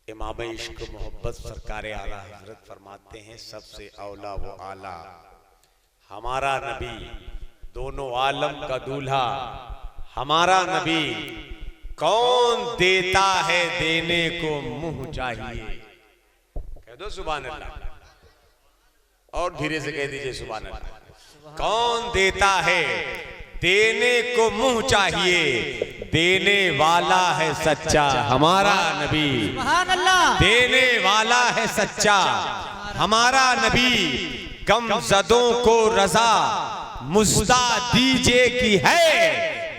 इमाम इश्क मोहब्बत सरकार आला हजरत फरमाते हैं सबसे औला वो आला हमारा नबी, दोनों आलम का दूल्हा हमारा नबी। कौन देता है देने को मुंह चाहिए, कह दो सुभान अल्लाह, और धीरे से कह दीजिए सुभान अल्लाह। कौन देता है देने को मुंह चाहिए, देने वाला है सच्चा हमारा नबी। सुभान अल्लाह। देने वाला है सच्चा हमारा नबी। गमज़दों को रज़ा मुस्ता दीजिए की है,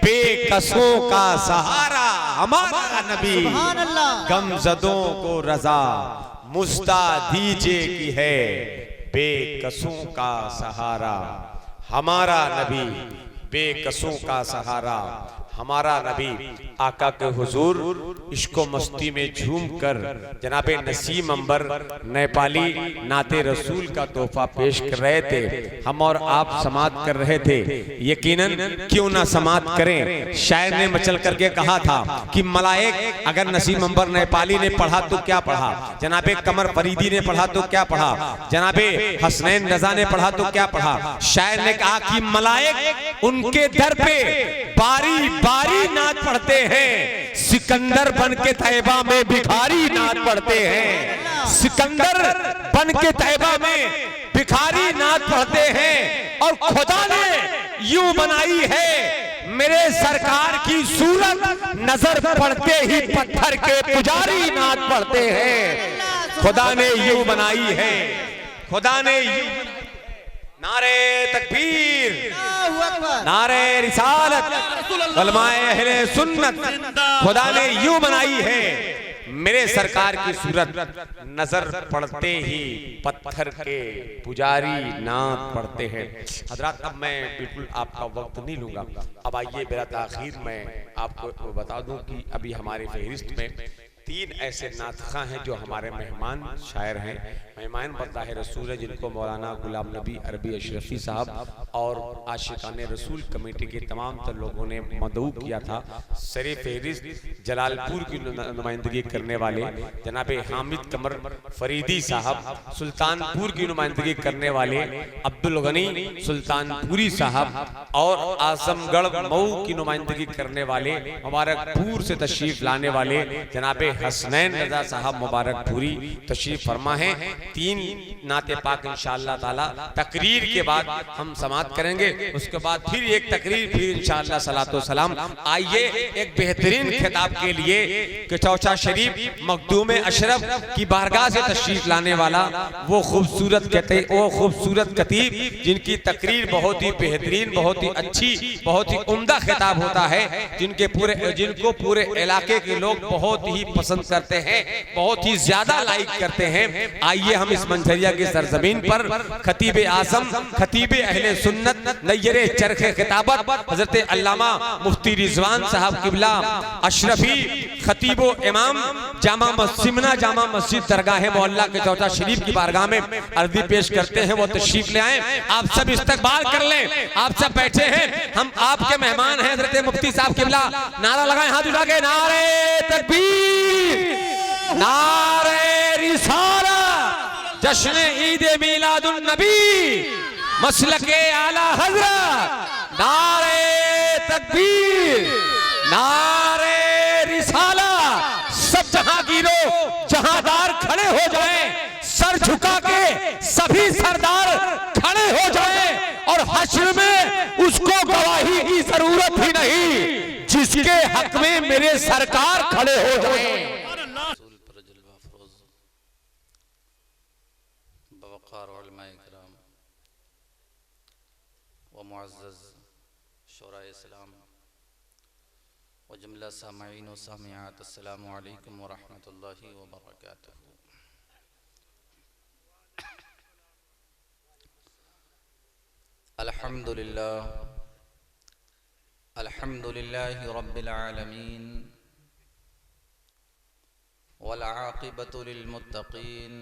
बेकसों का सहारा हमारा नबी। सुभान अल्लाह। गमज़दों को रज़ा मुस्ता दीजिए की है, बेकसों का सहारा हमारा नबी। बेकसों का सहारा हमारा नबी। आका के हुजूर इश्को मस्ती में झूम कर जनाबे नसीम अंबर नेपाली नाते रसूल का तोहफा पेश कर रहे थे। हम और आप समात कर रहे थे। यकीनन क्यों ना समात करें। शायर ने मचल करके कहा था कि मलाइक अगर नसीम अंबर नेपाली ने पढ़ा तो क्या पढ़ा, जनाबे कमर फरीदी ने पढ़ा तो क्या पढ़ा, जनाबे हसनैन रजा ने पढ़ा तो क्या पढ़ा। शायर ने कहा कि मलाइक उनके दर पे बारी बारी नात पढ़ते हैं, सिकंदर बन के तैयबा में भिखारी नात पढ़ते हैं। सिकंदर बन के तैयबा में भिखारी नात पढ़ते हैं। और खुदा ने यूं बनाई है मेरे सरकार की सूरत, नजर पड़ते ही पत्थर के पुजारी नात पढ़ते हैं। खुदा ने यूं बनाई है, खुदा ने यूं। नारे तकबीर, नारे रिसालत, उलमाए अहले सुन्नत। खुदा ने यूं बनाई है मेरे सरकार की सूरत, नजर पड़ते ही पत्थर के पुजारी नात पढ़ते हैं। हजरात अब मैं बिल्कुल आपका वक्त नहीं लूंगा। अब आइए बिला ताखीर मैं आपको बता दूं कि अभी हमारे फहरिस्त में 3 ऐसे नातखा हैं जो हमारे मेहमान शायर हैं, मेहमान बरदाह रसूल है, जिनको मौलाना गुलाम नबी अरबी अशरफी साहब और आशिकाने रसूल कमेटी के तमाम तर लोगों ने मदऊ किया था। सरे फहरिस्त जलालपुर की नुमाइंदगी करने वाले जनाबे हामिद कमर फरीदी साहब, सुल्तानपुर की नुमाइंदगी करने वाले अब्दुल गनी सुल्तानपुरी साहब, और आजमगढ़ मऊ की नुमाइंदगी करने वाले मुबारकपुर से तशरीफ लाने वाले जनाबे हसनैन रजा साहब मुबारकपुरी तशरीफ फरमा है। 3 नाते पाक इंशाअल्लाह ताला तकरीर के बाद हम समाप्त करेंगे। उसके बाद फिर एक तकरीर, फिर इंशाअल्लाह सलातो सलाम। आइए एक बेहतरीन खिताब के लिए चौचा शरीफ मखदूम अशरफ की बारगाह से तशरीफ लाने वाला वो खूबसूरत कतीब जिनकी तकरीर बहुत ही बेहतरीन, बहुत ही अच्छी, बहुत ही उम्दा खिताब होता है, जिनको पूरे इलाके के लोग बहुत ही पसंद करते हैं, बहुत ही ज्यादा लाइक करते हैं। आइए हम इस मंजरिया की सरजमीन पर खतीब आजम, खतीब अहले सुन्नत, नय्यरे चरखे खिताबत हजरत अल्लामा मुफ्ती रिजवान साहब किबला अशरफी खतीबो इमाम जामा मस्जिद दरगाह मोहल्ला के चौथा शरीफ की बारगाह में अर्जी पेश करते हैं। वो तशरीफ ले आए, आप सब इस्तकबाल कर लें। आप सब बैठे हैं, हम आपके मेहमान हैं। हजरत मुफ्ती साहब किबला नारा लगाएं, हाथ उठा के, नारे तकबीर, नारे रिसालत, जश्न ईद मिलादुन नबी, मसलके आला हजरत, नारे तकबीर, नारे रिसालत। सब जहांगीरों जहांदार खड़े हो जाएं, सर झुका के सभी सरदार खड़े हो जाएं, और हश्र में उसको गवाही की जरूरत ही नहीं जिसके हक में मेरे सरकार खड़े हो जाएं। जुमला सामाईन व सामियात, अस्सलामु अलैकुम व रहमतुल्लाहि व बरकातुहू। अल्हम्दुलिल्लाह, अल्हम्दुलिल्लाहि रब्बिल आलमीन, वल आक़िबतु लिल मुत्तक़ीन,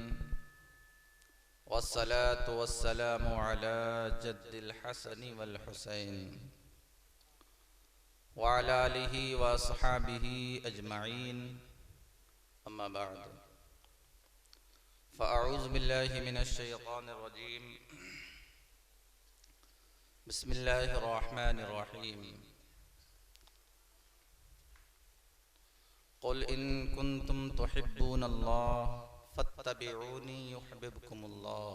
वस्सलातु वस्सलामु अला जद्दिल हसन वल हुसैन वअला आलिहि व अस्हाबिहि अजमईन, अम्मा बाद। फ़अऊज़ु बिल्लाहि मिनश्शैतानिर्रजीम। बिस्मिल्लाहिर्रहमानिर्रहीम। क़ुल इन कुन्तुम तुहिब्बूनल्लाह फत्तबिऊनी युहब्बिबकुमुल्लाह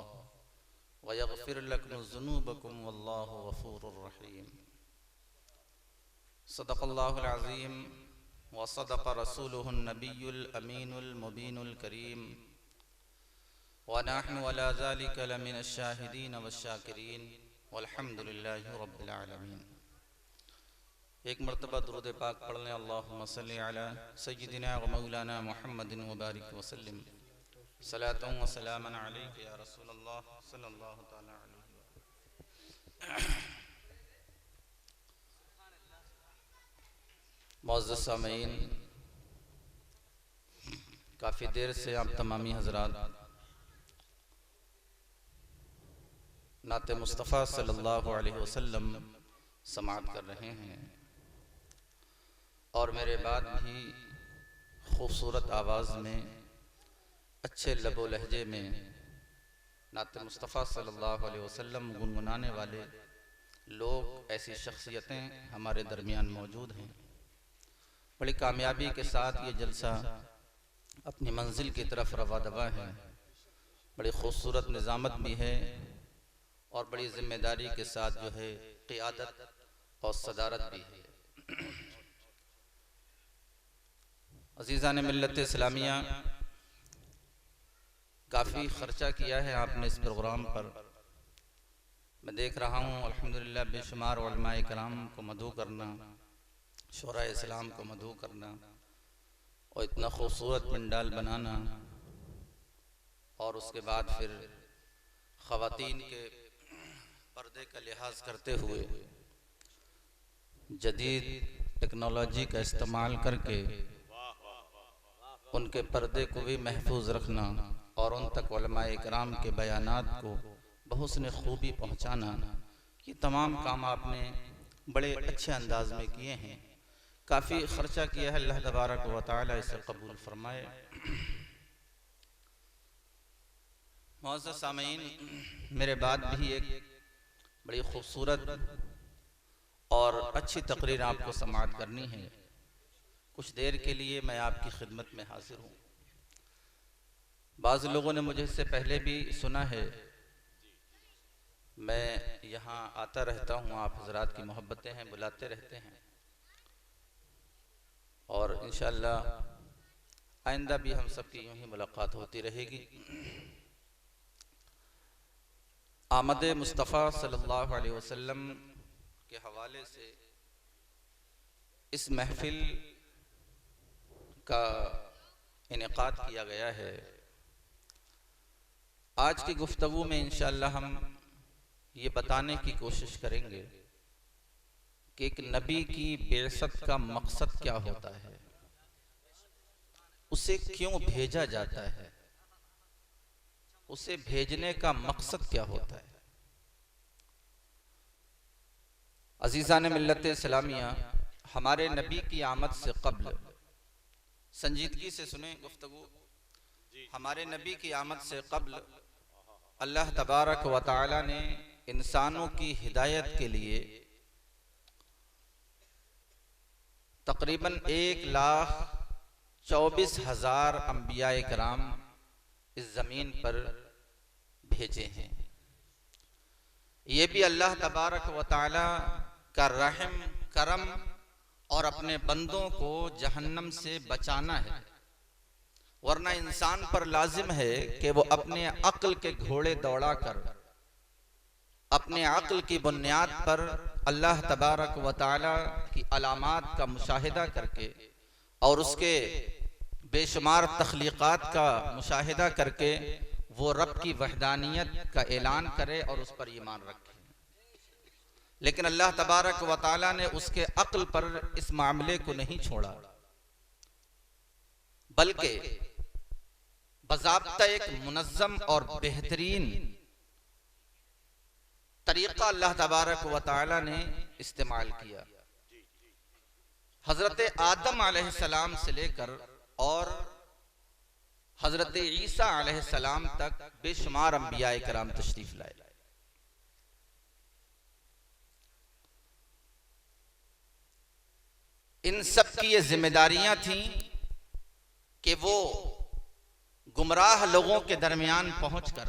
व यग़फिर लकुम ज़ुनूबकुम वल्लाहु गफ़ूरुर रहीम। सदक़ल्लाहुल अज़ीम व सदक़ रसूलुहुन नबियुल अमीनुल मुबीनुल करीम व नहनु अला ज़ालिका लमिनश शाहिदीन वश्शाकिरीन वल्हम्दुलिल्लाहि रब्बिल आलमीन। एक मरतबा दुरूद पाक पढ़ लें। अल्लाहुम्मा सल्लि अला सय्यिदिना व मौलाना मुहम्मदिन व बारिक व सल्लिम सलातन व सलामन अलैका या रसूलल्लाह सल्लल्लाहु तआला अलैहि व मुअज़्ज़ज़ सामीन, काफ़ी देर से आप तमामी हज़रात नाते मुस्तफ़ा सल्लल्लाहु अलैहि वसल्लम समाअत कर रहे हैं और मेरे बाद भी खूबसूरत आवाज़ में अच्छे लबो लहजे में नाते मुस्तफ़ा सल्लल्लाहु अलैहि वसल्लम गुनगुनाने वाले लोग, ऐसी शख्सियतें हमारे दरमियान मौजूद हैं। बड़ी कामयाबी के साथ ये जलसा अपनी मंजिल की तरफ रवा दवा है। बड़ी खूबसूरत निज़ामत भी है और बड़ी ज़िम्मेदारी के साथ जो है क़ियादत और सदारत भी है। अज़ीज़ान मिल्लत इस्लामिया, काफ़ी ख़र्चा किया है आपने इस प्रोग्राम पर। मैं देख रहा हूँ अल्हम्दुलिल्लाह बेशुमार उलमाए किराम को मदू करना, शुरा इस्लाम को मदू करना और इतना खूबसूरत पंडाल बनाना और उसके बाद फिर ख़वातीन के पर्दे का लिहाज करते हुए जदीद टेक्नोलॉजी का इस्तेमाल करके उनके पर्दे को भी महफूज रखना और उन तक उलमाए किराम के बयानात को बहुस्न खूबी पहुँचाना, ये तमाम काम आपने बड़े अच्छे अंदाज में किए हैं। काफ़ी ख़र्चा किया है। अल्लाह तबारक व तआला इसे कबूल फरमाए। मुअज़्ज़ज़ सामीन, मेरे बाद भी एक बड़ी खूबसूरत और अच्छी तकरीर आपको समाअत करनी है। कुछ देर के लिए मैं आपकी खिदमत में हाजिर हूँ। बाज़ लोगों ने मुझे इससे पहले भी सुना है। मैं यहाँ आता रहता हूँ, आप हज़रात की मोहब्बतें हैं, बुलाते रहते हैं और इंशाअल्लाह आइंदा भी हम सब की यूँ ही मुलाकात होती रहेगी। आमद मुस्तफ़ा सल्लल्लाहु अलैहि वसल्लम के हवाले से इस महफिल का इनेकाद किया गया है। आज की गुफ्तगू में इंशाअल्लाह हम ये बताने की कोशिश करेंगे कि एक नबी की बेअसत का मकसद क्या होता है, उसे क्यों भेजा जाता है, उसे भेजने का मकसद क्या होता है। अज़ीज़ान मिल्लत इस्लामिया, हमारे नबी की आमद से क़ब्ल, संजीदगी से सुने गुफ्तगू, हमारे नबी की आमद से क़ब्ल अल्लाह तबारक व तआला ने इंसानों की हिदायत के लिए तकरीबन 1,24,000 अंबियाए किराम इस ज़मीन पर भेजे हैं। ये भी अल्लाह तबारक व तआला का रहम करम और अपने बंदों को जहन्नम से बचाना है। वरना इंसान पर लाजिम है कि वो अपने अक्ल के घोड़े दौड़ाकर, अपने अक्ल की बुनियाद पर अल्लाह तबारक व तआला की अलामात का मुशाहिदा करके और उसके बेशुमार तख्लीक़ात का मुशाहिदा करके वो रब की वहदानियत का ऐलान करे और उस पर ईमान रखे। लेकिन अल्लाह तबारक व तआला ने उसके अक्ल पर इस मामले को नहीं छोड़ा, बल्कि बज़ाब्ता एक मुनज़्ज़म और बेहतरीन तरीक़ा अल्लाह तबारक व तआला ने इस्तेमाल किया। हज़रत आदम अलैहिस्सलाम से लेकर और हजरत ईसा अलैहिस्सलाम तक बेशुमार अंबिया कराम तशरीफ लाए। इन सब की ये जिम्मेदारियां थी कि वो गुमराह लोगों के दरमियान पहुंचकर,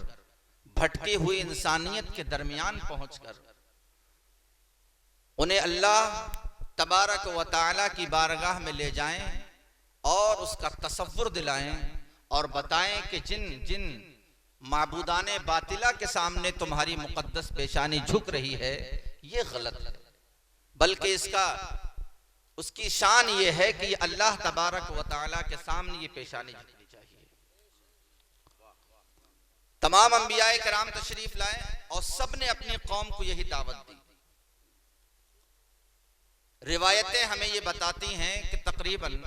भटकी हुई इंसानियत के दरमियान पहुंचकर उन्हें अल्लाह तबारक व तआला की बारगाह में ले जाएं और उसका तसव्वुर दिलाएं और बताएं कि जिन जिन माबूदाने बातिला के सामने तुम्हारी मुकद्दस पेशानी झुक रही है ये गलत है, बल्कि इसका उसकी शान ये है कि अल्लाह तबारक व तआला के सामने ये पेशानी झुकनी चाहिए। तमाम अंबियाए कराम तशरीफ लाए और सब ने अपनी कौम को यही दावत दी। रिवायतें हमें ये बताती हैं कि तकरीबन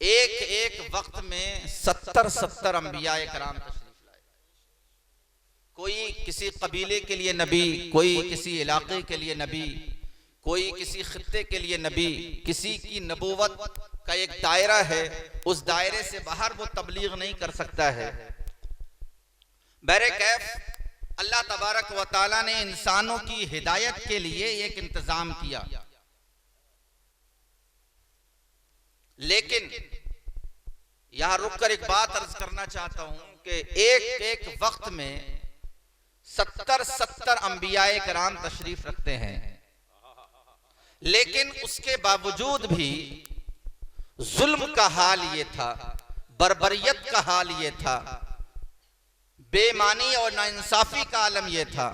एक एक वक्त में 70 अंबियाए कराम तशरीफ लाए। कोई किसी कबीले के लिए नबी, कोई किसी इलाके के लिए नबी, कोई किसी खित्ते के लिए नबी। किसी की नबूवत का एक दायरा है, उस दायरे से बाहर वो तबलीग नहीं कर सकता है। बहरकैफ अल्लाह तबारक व तआला ने इंसानों की हिदायत के लिए एक इंतजाम किया, लेकिन यहां रुककर एक बात अर्ज करना चाहता हूं कि एक एक वक्त में 70 अंबियाए कराम तशरीफ रखते हैं, लेकिन उसके बावजूद भी जुल्म का हाल ये था, बर्बरियत का हाल ये था, बेईमानी और नाइंसाफी का आलम ये था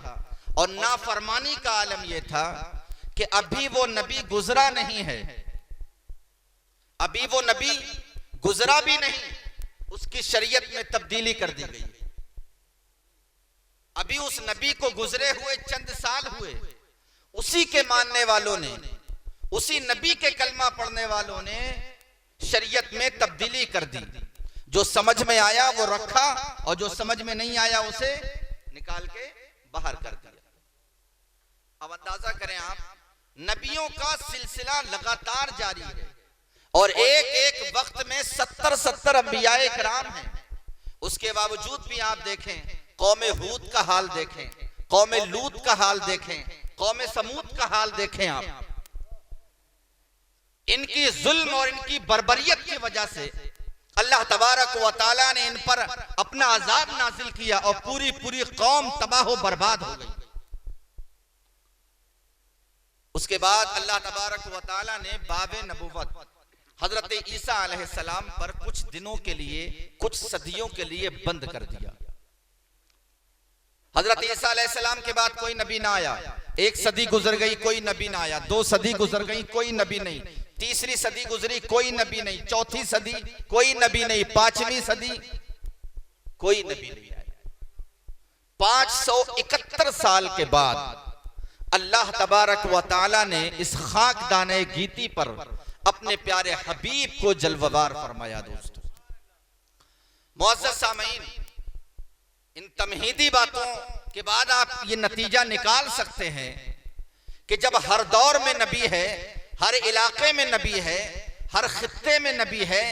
और नाफरमानी का आलम ये था कि अभी वो नबी गुजरा नहीं है, अभी वो नबी गुजरा भी नहीं, उसकी शरीयत में तब्दीली कर दी गई। अभी उस नबी को गुजरे हुए चंद साल हुए, उसी के मानने वालों ने, उसी नबी के कलमा पढ़ने वालों ने शरीयत में तब्दीली कर दी। जो समझ में आया वो रखा और जो समझ में नहीं आया उसे निकाल के बाहर कर दिया। अब अंदाजा करें आप, नबियों का सिलसिला लगातार जारी है और एक एक वक्त में 70 अंबियाए कराम हैं। उसके बावजूद भी आप देखें, कौम हूद का हाल देखें, कौम लूत का हाल देखें, कौम समूद का हाल देखें आप। इनकी जुल्म और इनकी बर्बरियत की वजह से अल्लाह तबारक व तआला ने इन पर अपना अजाब नाजिल किया और पूरी पूरी कौम तबाह बर्बाद हो गई। उसके बाद अल्लाह तबारक व तआला ने बाबे नबुव्वत हजरत ईसा अलैहिस्सलाम पर कुछ दिनों के लिए, कुछ सदियों के लिए बंद कर दिया। हजरत ईसा अलैहिस्सलाम के बाद कोई नबी ना आया। एक सदी गुजर गई, कोई नबी ना आया। 2 सदी गुजर गई, कोई नबी नहीं। तीसरी सदी गुजरी, कोई नबी नहीं। चौथी सदी, कोई नबी नहीं। 5वीं सदी, कोई नबी नहीं आया। 571 साल के बाद अल्लाह तबारक व तआला ने इस खाकदाने गीती पर अपने प्यारे हबीब को जलवार फरमाया। दोस्तों मुअज़्ज़ज़ सामीन, इन तमहीदी बातों के बाद आप ये नतीजा निकाल सकते हैं कि जब हर दौर में नबी है, हर इलाके में नबी है, हर खित्ते में नबी है,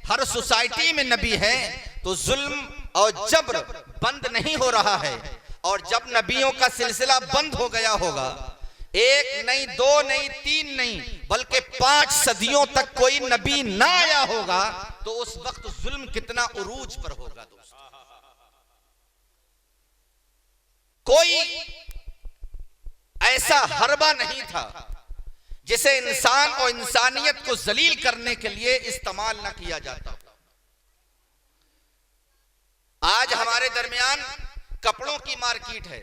हर सोसाइटी में नबी है, तो जुल्म और जबर बंद नहीं हो रहा है। और जब नबियों का सिलसिला बंद हो गया होगा, 1 नहीं, 2 नहीं, 3 नहीं, बल्कि 5 सदियों तक कोई नबी ना आया होगा, तो उस वक्त जुल्म कितना उरूज पर होगा। दोस्तों कोई ऐसा हरबा नहीं था जिसे इंसान और इंसानियत को जलील करने के लिए इस्तेमाल न किया जाता। आज हमारे दरमियान कपड़ों की मार्केट है,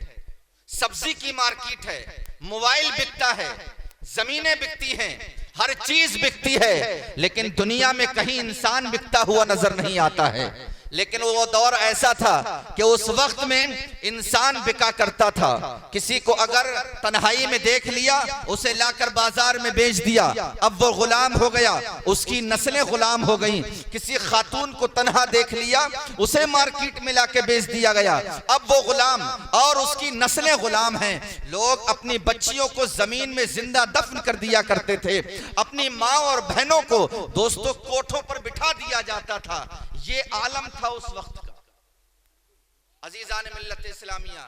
सब्जी की मार्केट है, मोबाइल बिकता है, जमीनें बिकती हैं, हर चीज बिकती है, लेकिन दुनिया में कहीं इंसान बिकता हुआ नजर नहीं आता है। लेकिन वो दौर ऐसा था कि उस वक्त में इंसान बिका करता था। किसी को अगर तन्हाई में देख लिया, उसे लाकर बाजार में बेच दिया, अब वो गुलाम हो गया, उसकी नस्लें गुलाम हो गईं। किसी खातून को तन्हा देख लिया, उसे मार्केट में लाके बेच दिया गया, अब वो गुलाम और उसकी नस्लें गुलाम हैं। लोग अपनी बच्चियों को जमीन में जिंदा दफन कर दिया करते थे, अपनी माँ और बहनों को दोस्तों कोठों पर बिठा दिया जाता था। ये आलम था था उस वक्त का। अजीजान मिल्लत इस्लामिया,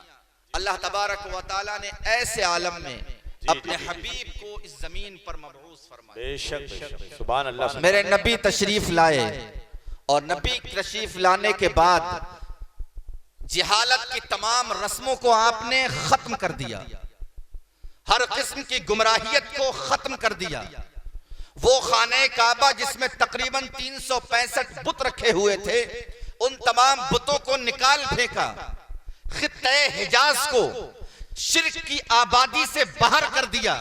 अल्लाह तबारक व तआला ने ऐसे आलम में अपने हबीब को इस जमीन पर मबऊस फरमाया। बेशक सुभान अल्लाह। मेरे नबी तशरीफ लाए और नबी तशरीफ लाने के बाद जिहालत की तमाम रस्मों को आपने खत्म कर दिया, हर किस्म की गुमराहियत को खत्म कर दिया। वो खाने काबा जिसमें तकरीबन 365 बुत रखे हुए थे, उन तमाम बुतों को निकाल फेंका। खित्ते हिजाज को शिर्क की आबादी से बाहर कर दिया।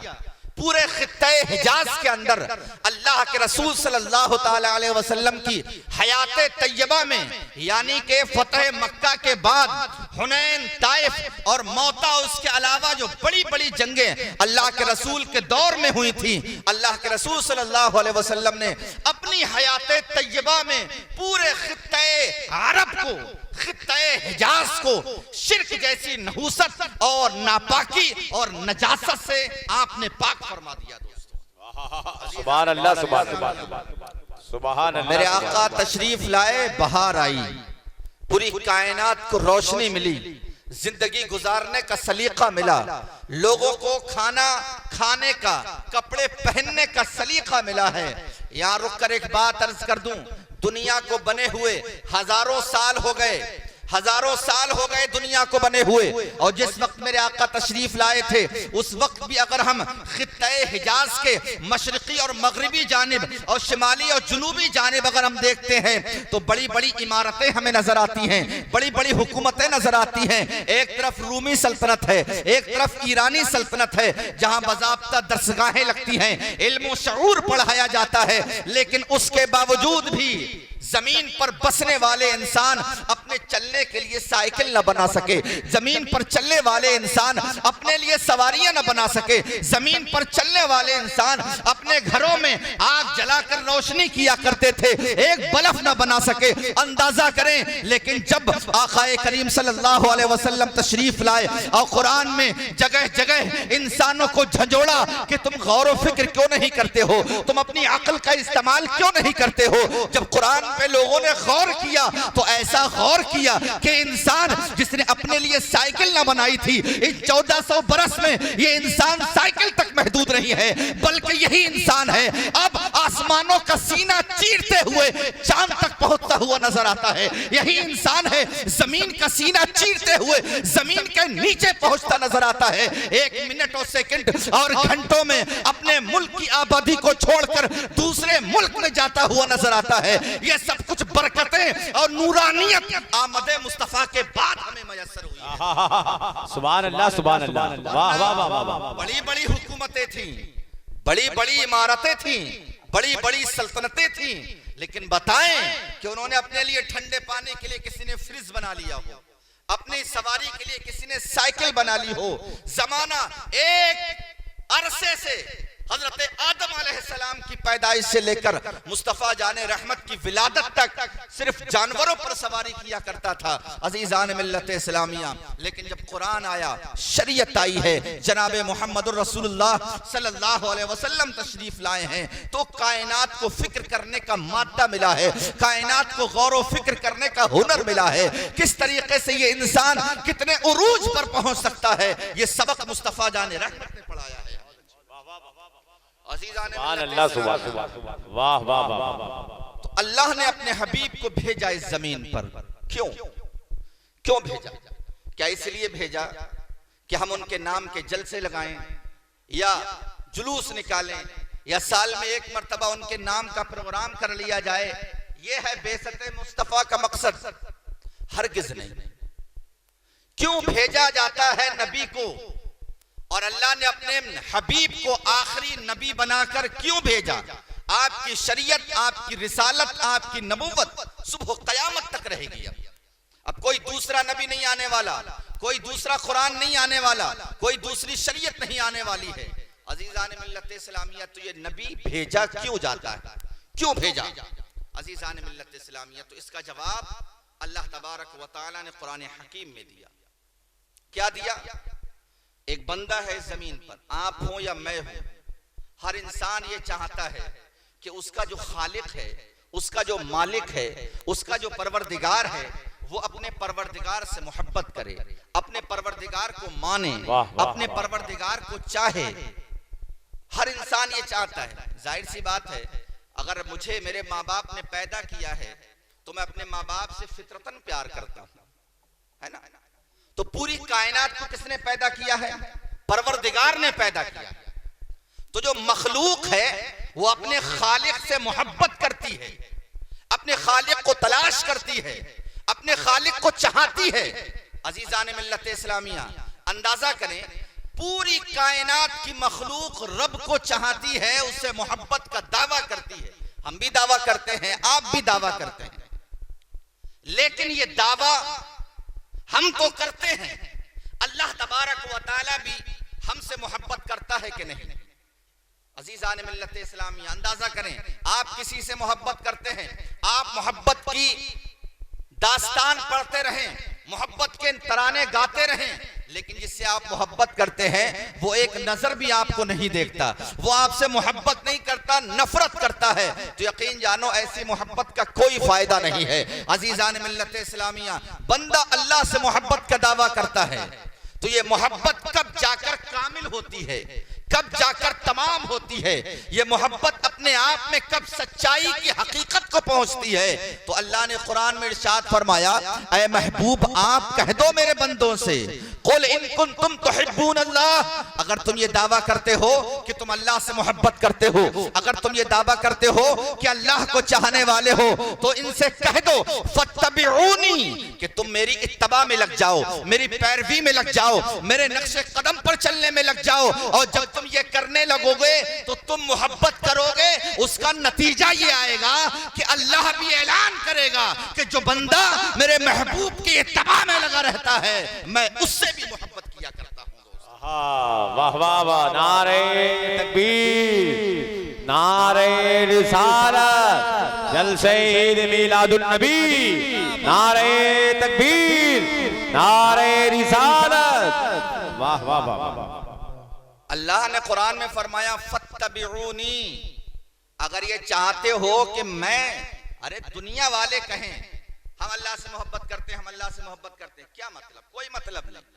पूरे खित्ते हिजाज के अंदर अल्लाह के रसूल सल्लल्लाहु ताला अलैहि वसल्लम की हयात तैयबा में, यानी के फतह मक्का के बाद हुनैन, ताइफ और मौता, उसके अलावा जो बड़ी बड़ी जंगें अल्लाह के रसूल के दौर में हुई थी, अल्लाह के रसूल सल्लल्लाहु अलैहि वसल्लम ने अपनी हयात तैयबा में पूरे खित्ते अरब को, खित्ते हिजाज को शिर्क जैसी नहुसत और नापाकी और नजासत से आपने पाक फरमा दिया। दोस्तों सुभान अल्लाह, सुभान अल्लाह, सुभान अल्लाह। मेरे आका तशरीफ लाए, बहार आई, पूरी कायनात को रोशनी मिली, जिंदगी गुजारने का सलीका मिला, लोगों को खाना खाने का, कपड़े पहनने का सलीका मिला है। यहाँ रुक कर एक बात अर्ज कर दूं, दुनिया को बने हुए हजारों साल हो गए, हजारों साल हो गए दुनिया को बने हुए, और जिस वक्त मेरे आका तशरीफ लाए थे उस वक्त भी अगर हम खित्ते हिजाज के मशरकी और मगरबी जानिब और शिमाली और जुनूबी जानिब अगर हम देखते हैं तो बड़ी बड़ी इमारतें हमें नजर आती हैं, बड़ी बड़ी हुकूमतें नजर आती हैं। एक तरफ रूमी सल्तनत है, एक तरफ ईरानी सल्तनत है, जहां बाज़ाब्ता दरसगाहें लगती हैं, इल्म शऊर पढ़ाया जाता है, लेकिन उसके बावजूद भी जमीन पर बसने वाले इंसान अपने चलने के लिए साइकिल न बना सके, जमीन पर चलने वाले इंसान अपने लिए सवारियां न बना सके, जमीन पर चलने वाले इंसान अपने घरों में आग जलाकर रोशनी किया करते थे, एक बल्ब न बना सके। अंदाजा करें, लेकिन जब आकाए करीम सल्लल्लाहु अलैहि वसल्लम तशरीफ लाए और कुरान में जगह जगह इंसानों को झंझोड़ा कि तुम गौर व फिक्र क्यों नहीं करते हो, तुम अपनी अक्ल का इस्तेमाल क्यों नहीं करते हो, जब कुरान पे लोगों ने गौर किया तो ऐसा गौर किया कि इंसान जिसने अपने लिए साइकिल ना बनाई थी, इन 1400 बरस में ये इंसान साइकिल तक महदूद नहीं है, बल्कि यही इंसान है अब आसमानों का सीना चीरते हुए चांद तक पहुंचता हुआ नजर आता है। यही इंसान है जमीन का सीना चीरते हुए जमीन के नीचे पहुंचता नजर आता है। एक मिनट और सेकंड और घंटों में अपने मुल्क की आबादी को छोड़कर दूसरे मुल्क में जाता हुआ नजर आता है। यह सब कुछ बरकतें और नूरानियत आमदे मुस्तफा के बाद हमें मयसर हुई है। सुभान अल्लाह, सुभान अल्लाह, वाह वाह वाह वाह। बड़ी बड़ी हुकूमतें थी, बड़ी बड़ी इमारतें थी, बड़ी बड़ी सल्तनतें थी, लेकिन बताएं कि उन्होंने अपने लिए ठंडे पानी के लिए किसी ने फ्रिज बना लिया हो, अपनी सवारी के लिए किसी ने साइकिल बना ली हो। जमाना एक अरसे से हजरत आदम अलैहिस्सलाम की पैदाइश से लेकर मुस्तफा जाने रहमत की विलादत तक सिर्फ जानवरों पर सवारी किया करता था अजीजान मिल्लत इस्लामिया। लेकिन जब कुरान आया, शरीयत आई है, जनाबे मुहम्मदुर रसूलुल्लाह सल्लल्लाहु अलैहि वसल्लम तशरीफ लाए हैं, तो कायनात को फिक्र करने का मादा मिला है, कायनात को गौर व फिक्र करने का हुनर मिला है। किस तरीके से ये इंसान कितने उरूज पर पहुंच सकता है, ये सबक मुस्तफा जाने रहमत ने पढ़ाया है। अल्लाह, वाह वाह वाह। तो अल्लाह ने अपने हबीब को भेजा इस जमीन पर। क्यों क्यों भेजा? क्या इसलिए भेजा कि हम उनके नाम के जलसे लगाएं या जुलूस निकालें या साल में एक मर्तबा उनके नाम का प्रोग्राम कर लिया जाए? यह है बेसते मुस्तफा का मकसद? हरगिज नहीं। क्यों भेजा जाता है नबी को? और अल्लाह ने अपने हबीब को आखिरी नबी बनाकर क्यों भेजा? आपकी शरीयत, आपकी रिसालत, आपकी नबुव्वत सुबह क़यामत तक रहेगी। अब कोई दूसरा नबी नहीं आने वाला, कोई दूसरा कुरान नहीं आने वाला, कोई दूसरी शरीयत नहीं आने वाली है। अजीजान मिल्लत इस्लामिया, तो ये नबी भेजा क्यों जाता है? क्यों भेजा अजीजान मिल्लत इस्लामिया? तो इसका जवाब अल्लाह तबारक व तआला ने कुरान हकीम में दिया। क्या दिया? एक बंदा है जमीन पर, आप हो या मैं हूं, हर इंसान ये चाहता है कि उसका जो खालिक है उसका जो मालिक है, उसका जो परवरदिगार है, वो अपने परवरदिगार से मोहब्बत करे, अपने परवरदिगार को माने, अपने परवरदिगार को चाहे। हर इंसान ये चाहता है। जाहिर सी बात है, अगर मुझे मेरे माँ बाप ने पैदा किया है तो मैं अपने माँ बाप से फितरतन प्यार करता हूँ, है ना। तो पूरी कायनात को किसने पैदा किया है? परवरदिगार ने पैदा किया है। तो जो मखलूक है वो अपने खालिक से मोहब्बत करती है, अपने खालिक को तलाश करती है, अपने खालिक को चाहती है। अजीजान मिल्लत इस्लामिया, अंदाजा करें, पूरी कायनात की मखलूक रब को चाहती है, उससे मोहब्बत का दावा करती है। हम भी दावा करते हैं, आप भी दावा करते हैं, लेकिन ये दावा हम तो करते हैं, अल्लाह तबारक व तआला भी हमसे मोहब्बत करता है कि नहीं? अजीजान मिल्लत इस्लामी, अंदाजा करें, आप किसी से मोहब्बत करते हैं, आप मोहब्बत की दास्तान पढ़ते रहें, मोहब्बत के तराने गाते रहें, लेकिन जिससे आप मोहब्बत करते हैं वो एक नजर भी आपको नहीं देखता, वो आपसे मोहब्बत नहीं करता, नफरत करता है, तो यकीन जानो ऐसी मोहब्बत का कोई फायदा नहीं है। अजीजान मिल्लत इस्लामिया, बंदा अल्लाह से मोहब्बत का दावा करता है तो ये मोहब्बत कब जाकर कामिल होती है, कब जाकर तमाम होती है, ये मोहब्बत अपने आप में कब सच्चाई की हकीकत को पहुंचती है? तो अल्लाह ने कुरान में इरशाद फरमाया, ऐ महबूब आप कह दो मेरे बंदों से, कुल इन कुंतुम तुहिब्बून अल्लाह, अगर तुम ये दावा करते हो कि तुम अल्लाह से मोहब्बत करते हो, अगर तुम ये दावा करते हो कि अल्लाह को चाहने वाले हो, तो इनसे कह दो फत्तबिऊनी, कि तुम मेरी इत्तबा में लग जाओ, मेरी पैरवी में लग जाओ, मेरे नक्शे कदम पर चलने में लग जाओ। और जब तुम ये करने लगोगे तो तुम मोहब्बत करोगे, उसका नतीजा ये आएगा कि अल्लाह भी ऐलान करेगा कि जो बंदा मेरे महबूब की इत्तबा में लगा रहता है मैं उससे भी मोहब्बत किया करता हूं। वाह वाह वाह, नारे तकबीर, नारे रिसालत, जलसे ईद मिलादुन नबी, नारे तकबीर, नारे रिसालत, वाह वाह वाह। अल्लाह ने कुरान में फरमाया फत्तबिऊनी, अगर ये चाहते हो कि मैं, अरे दुनिया वाले कहें हम अल्लाह से मोहब्बत करते हैं, हम अल्लाह से मोहब्बत करते हैं, क्या मतलब? कोई मतलब नहीं।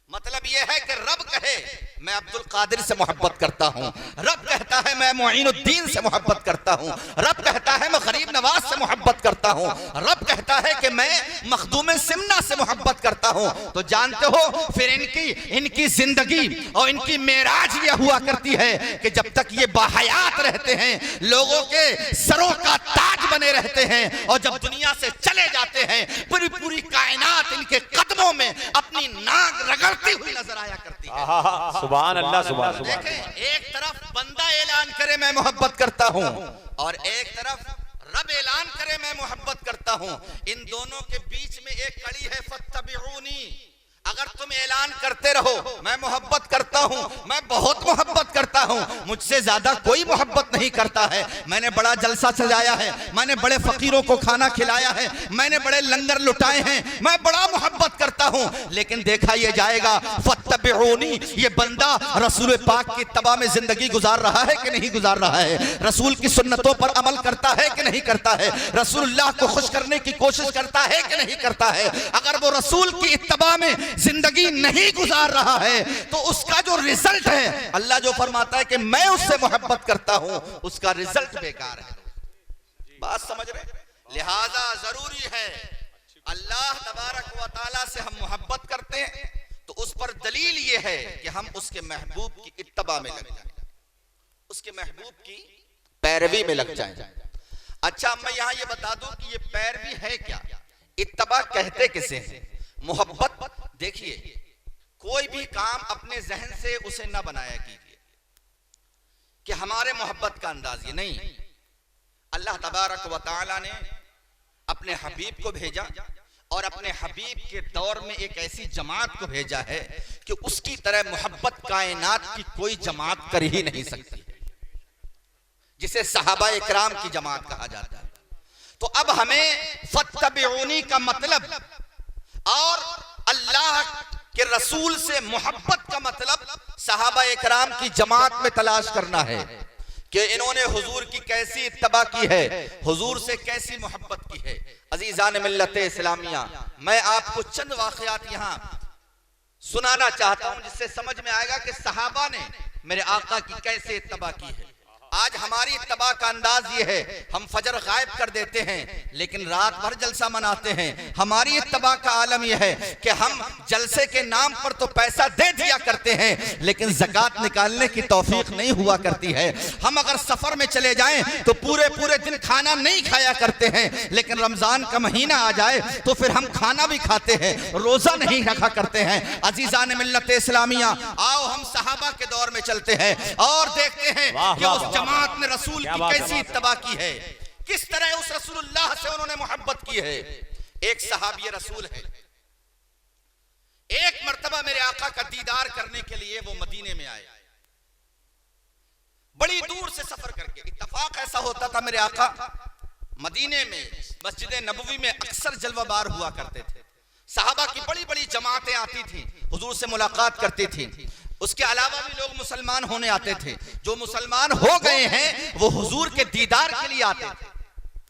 मतलब यह है कि रब कहे मैं अब्दुल कादिर से मोहब्बत करता हूं, रब कहता है मैं मुईनुद्दीन से मोहब्बत करता हूं, रब कहता है मैं गरीब नवाज से मोहब्बत करता हूं, रब कहता है कि मैं मखदूम सिमना से मोहब्बत करता हूं, तो जानते हो फिर इनकी जिंदगी और इनकी मेराज यह हुआ करती है कि जब तक ये बाहयात रहते हैं, लोगों के सरों का ताज बने रहते हैं, और जब दुनिया से चले जाते हैं पूरी कायनात इनके कदमों में अपनी नाक रगड़ हुई नजर आया करती है। सुभान अल्लाह, सुभान अल्लाह। देखें, एक तरफ बंदा ऐलान करे मैं मोहब्बत करता हूं, और एक तरफ रब ऐलान करे मैं मोहब्बत करता हूं, इन दोनों के बीच में एक कड़ी है फत्तबिऊनी। अगर तुम ऐलान करते रहो मैं मोहब्बत करता हूं, मैं बहुत मोहब्बत करता हूं, मुझसे ज्यादा कोई मोहब्बत नहीं करता है, मैंने बड़ा जलसा सजाया है, मैंने बड़े फकीरों को खाना खिलाया है, मैंने बड़े लंगर लुटाए हैं, मैं बड़ा मोहब्बत करता हूं, लेकिन देखा यह जाएगा फत्तबिऊनी, ये बंदा रसूल पाक की इत्तबा में जिंदगी गुजार रहा है कि नहीं गुजार रहा है, रसूल की सुन्नतों पर अमल करता है कि नहीं करता है, रसूलुल्लाह को खुश करने की कोशिश करता है कि नहीं करता है। अगर वो रसूल की इत्तबा में जिंदगी नहीं गुजार रहा है तो उसका जो रिजल्ट है, अल्लाह जो फरमाता है कि मैं उससे मोहब्बत करता हूं, उसका रिजल्ट बेकार है। बात समझ रहे? लिहाजा जरूरी है अल्लाह तबारक व तआला से हम मोहब्बत करते हैं तो उस पर दलील यह है कि हम उसके महबूब की इत्तबा में लग जाएं, उसके महबूब की पैरवी में लग जाएं। अच्छा, मैं यहां यह बता दूं कि ये पैरवी है क्या, इत्तबा कहते किसे हैं? मोहब्बत, देखिए कोई भी काम अपने जहन से उसे न बनाया कीजिए कि हमारे मोहब्बत का अंदाज ये नहीं। अल्लाह तबारक व तआला ने अपने हबीब को भेजा और अपने हबीब के दौर में एक ऐसी जमात को भेजा है कि उसकी तरह मोहब्बत कायनात की कोई जमात कर ही नहीं सकती, जिसे सहाबा इकराम की जमात कहा जाता है। तो अब हमें फत्तबिऊनी का मतलब और अल्लाह के रसूल से मोहब्बत का मतलब सहाबा इकराम की जमात में तलाश करना है कि इन्होंने हुजूर की कैसी इत्तबा की है, हुजूर से कैसी मोहब्बत की है। अजीजान मिल्लत इस्लामिया, मैं आपको चंद वाक़यात यहाँ सुनाना चाहता हूं जिससे समझ में आएगा कि सहाबा ने मेरे आका की कैसे इत्तबा की है। आज हमारी इत्तबा का अंदाज ये है, हम फजर गायब कर देते हैं लेकिन रात भर जलसा मनाते हैं। हमारी इत्तबा का आलम यह है कि हम जलसे के नाम पर तो पैसा दे दिया करते हैं लेकिन ज़कात निकालने की तौफीक नहीं हुआ करती है। हम अगर सफर में चले जाएं तो पूरे पूरे दिन खाना नहीं खाया करते हैं, लेकिन रमजान का महीना आ जाए तो फिर हम खाना भी खाते हैं, रोजा नहीं रखा करते हैं। अजीजान मिल्लत इस्लामिया, आओ हम सहाबा के दौर में चलते हैं और देखते हैं कि उस जमात ने रसूल की कैसी इत्तबा की है, किस तरह उस रसूलुल्लाह से उन्होंने मोहब्बत की है। एक सहाबी रसूल है, एक मर्तबा मेरे आका का दीदार करने के लिए वो मदीने में आए, बड़ी दूर से सफर करके। इत्तफाक ऐसा होता था मेरे आका मदीने में मस्जिद नबवी में अक्सर जलवाबार हुआ करते थे। सहाबा की बड़ी बड़ी जमातें आती थी, हुजूर से मुलाकात करती थी। उसके अलावा भी लोग मुसलमान होने आते थे। जो मुसलमान हो गए हैं वो हुजूर के दीदार के लिए आते थे।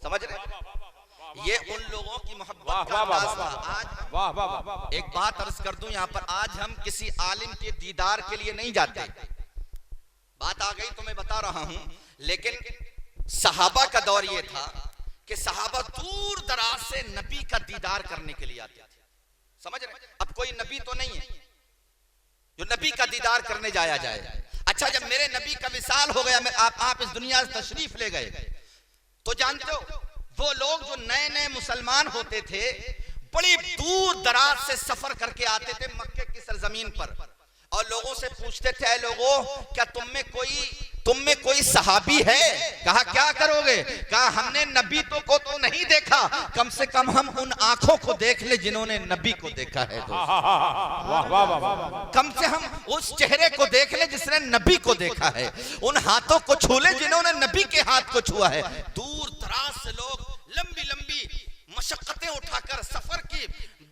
समझ रहे? ये उन लोगों की मोहब्बत का अंदाज था। आज एक बात अर्ज कर दूं यहाँ पर, आज हम किसी आलिम के दीदार के लिए नहीं जाते। बात आ गई तो मैं बता रहा हूं, लेकिन सहाबा का दौर ये था कि सहाबा दूर दराज से नबी का दीदार करने के लिए आते थे। समझ रहे? अब कोई नबी तो नहीं है जो नबी का दीदार करने जाया जाए। अच्छा, जब मेरे नबी का विसाल हो गया, आप इस दुनिया से तशरीफ ले गए, तो जानते हो वो लोग जो नए नए मुसलमान होते थे बड़ी दूर दराज से सफर करके आते थे मक्के की सरजमीन पर और लोगों से पूछते थे, लोगों क्या तुम में कोई सहाबी है? कहा क्या करोगे? कहा हमने नबी को तो नहीं देखा, कम से कम हम उन आंखों को देख ले जिन्होंने नबी को देखा है। कम से हम उस चेहरे को देख ले जिसने नबी को देखा है, उन हाथों को छू ले जिन्होंने नबी के हाथ को छुआ है। दूर दराज से लोग लंबी लंबी मशक्कतें उठाकर, सफर की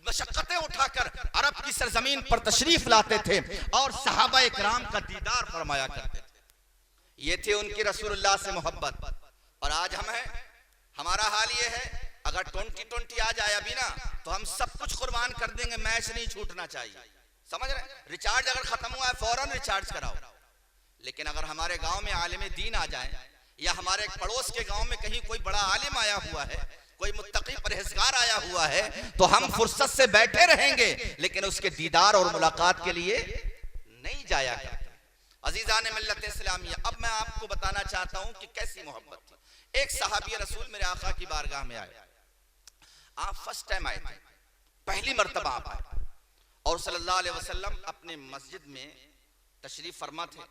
मशक्कतें उठाकर अरब की सरजमीन पर तशरीफ लाते थे और सहाबा इकराम का दीदार फरमाया करते थे। ये थे उनकी रसूलुल्लाह से मोहब्बत। और आज हमारा हाल ये है, अगर 2020 आ जाए अभी ना, तो हम सब कुछ कुर्बान कर देंगे, मैच नहीं छूटना चाहिए। समझ रहे? रिचार्ज अगर खत्म हुआ है फौरन रिचार्ज कराओ। लेकिन अगर हमारे गांव में आलिम दीन आ जाए या हमारे पड़ोस के गांव में कहीं कोई बड़ा आलिम आया हुआ है, कोई मुत्तकी परहेजगार आया हुआ है, तो हम फुर्सत से बैठे रहेंगे लेकिन उसके दीदार और मुलाकात के लिए नहीं जाया करते। अजीजान मिल्लत इस्लामिया, अब मैं आपको बताना चाहता हूं कि कैसी मोहब्बत थी। एक सहाबी रसूल मेरे आका की बारगाह में आए। आप फर्स्ट टाइम आए थे, पहली मर्तबा आप आए और सल्लल्लाहु अलैहि वसल्लम अपने मस्जिद में तशरीफ फरमा थे।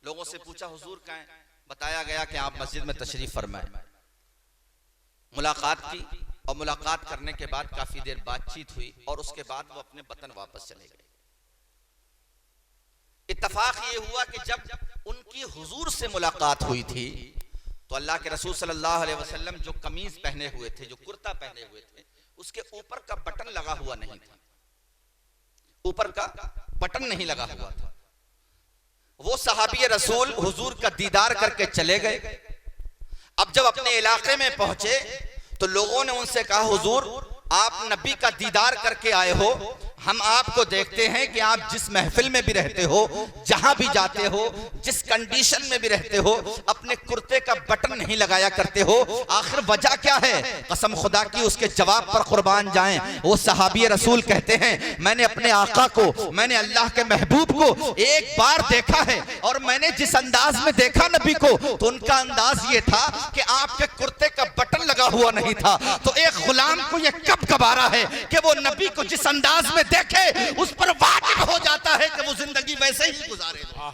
लोगों से पूछा हुजूर कहाँ हैं? बताया गया कि आप मस्जिद में तशरीफ फरमाए। मुलाकात की और मुलाकात करने के बाद काफी देर बातचीत हुई और उसके बाद वो अपने वतन वापस चले गए। इत्तफाक ये हुआ कि जब उनकी हुजूर से मुलाकात हुई थी तो अल्लाह के रसूल सल्लल्लाहु अलैहि वसल्लम जो कमीज पहने हुए थे, जो कुर्ता पहने हुए थे, उसके ऊपर का बटन लगा हुआ नहीं था। ऊपर का बटन नहीं लगा हुआ था। वो सहाबी रसूल हुजूर का दीदार करके चले गए। अब जब अपने इलाके में पहुंचे तो लोगों ने उनसे कहा, हुजूर आप नबी का दीदार करके आए हो, हम आपको देखते हैं कि आप जिस महफिल में भी रहते हो, जहां भी जाते हो, जिस कंडीशन में भी रहते हो, अपने कुर्ते का बटन नहीं लगाया करते हो। आखिर वजह क्या है? कसम खुदा की उसके जवाब पर कुर्बान जाएं। वो सहाबी रसूल कहते हैं, मैंने अपने आका को, मैंने अल्लाह के महबूब को एक बार देखा है और मैंने जिस अंदाज में देखा नबी को, तो उनका अंदाज ये था कि आपके कुर्ते का बटन लगा हुआ नहीं था। तो एक गुलाम को यह कब गवारा है कि वो नबी को जिस अंदाज में देखे उस पर वाजिब हो जाता है कि वो जिंदगी वैसे ही गुजारे। वाह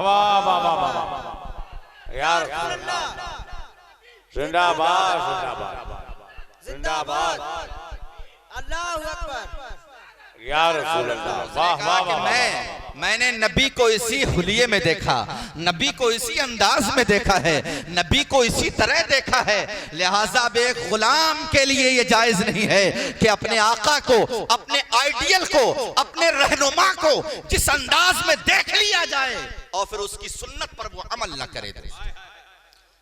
वाह वाह वाह यार, जिंदाबाद जिंदाबाद जिंदाबाद, अल्लाहू अकबर या रसूल अल्लाह। वाह वाह वाह। मैंने नबी को इसी हुलिये में देखा, नबी को इसी अंदाज में देखा है, नबी को इसी तरह देखा है। लिहाजा अब एक गुलाम के लिए ये जायज नहीं है कि अपने आका को, अपने आइडियल को, अपने रहनुमा को जिस अंदाज में देख लिया जाए और फिर उसकी सुन्नत पर वो अमल न करे।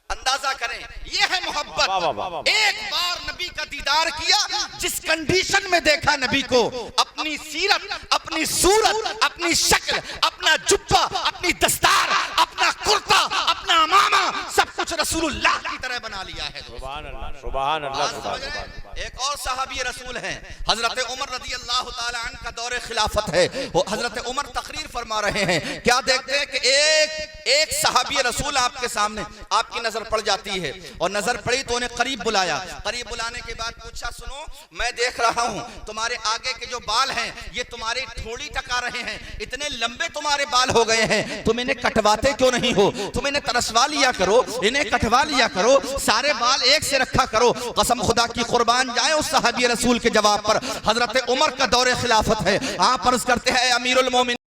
अंदाजा करें, ये है मोहब्बत। एक बार नबी का दीदार किया, जिस कंडीशन में देखा नबी को, अपनी सीरत, अपनी सूरत, अपनी शक्ल, अपना जुब्बा, अपनी दस्तार, अपना कुर्ता, अपना अमामा, सब कुछ रसूलुल्लाह की तरह बना लिया है। सुभान अल्लाह, सुभान अल्लाह। एक और सहाबी रसूल हैं, हजरत उमर रज़ी अल्लाह ताला अन्हु का दौरे खिलाफत है। वो हजरत उमर तकरीर फरमा रहे हैं, क्या देखते हैं कि एक सहाबी रसूल आपके सामने, आपकी नजर पड़ जाती है, और नजर पड़ी तो उन्हें करीब बुलाया। करीब बुलाने के बाद पूछा, सुनो, मैं देख रहा हूं तुम्हारे आगे के जो बाल हैं ये तुम्हारे ठोड़ी तक आ रहे हैं, इतने लंबे तुम्हारे बाल हो गए हैं, तुम इन्हें कटवाते क्यों नहीं हो? तुम इन्हें तरसवा लिया करो, इन्हें कटवा लिया करो, सारे बाल एक से रखा करो। कसम खुदा की कुर्बान जाए उस सहाबी रसूल के जवाब पर। हजरत उमर का दौरे खिलाफत है। आप अर्ज करते हैं, अमीरुल मोमिनीन